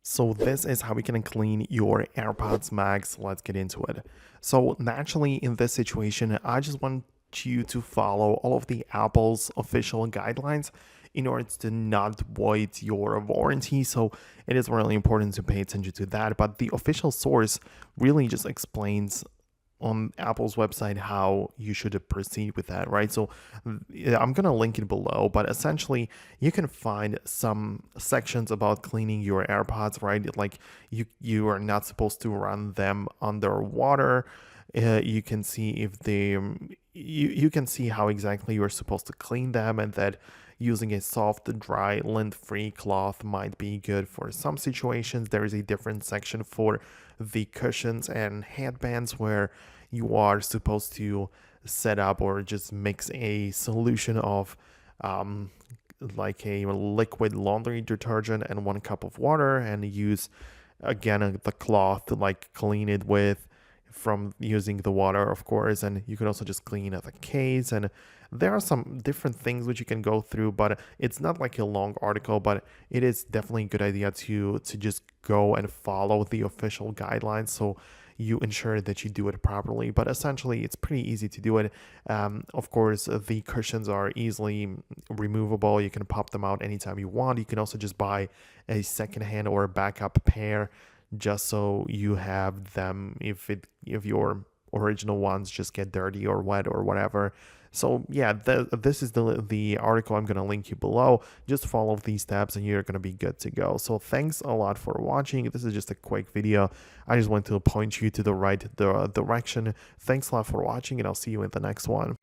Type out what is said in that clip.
So this is how we can clean your AirPods Max. Let's get into it. So naturally in this situation, I just want you to follow all of the Apple's official guidelines in order to not void your warranty. So it is really important to pay attention to that. But the official source really just explains on Apple's website how you should proceed with that, right? So I'm gonna link it below, but essentially you can find some sections about cleaning your AirPods, right? Like you are not supposed to run them underwater. You can see if they you can see how exactly you're supposed to clean them, and that using a soft, dry, lint-free cloth might be good for some situations. There is a different section for the cushions and headbands where you are supposed to set up or just mix a solution of like a liquid laundry detergent and 1 cup of water, and use again the cloth to like clean it with from using the water, of course. And you can also just clean the case, and there are some different things which you can go through, but it's not like a long article. But it is definitely a good idea to just go and follow the official guidelines, so you ensure that you do it properly. But essentially it's pretty easy to do it. Of course, the cushions are easily removable. You can pop them out anytime you want. You can also just buy a secondhand or a backup pair, just so you have them if your original ones just get dirty or wet or whatever. So yeah, this is the article I'm gonna link you below. Just follow these steps and you're gonna be good to go. So thanks a lot for watching. This is just a quick video. I just want to point you to the right direction. Thanks a lot for watching, and I'll see you in the next one.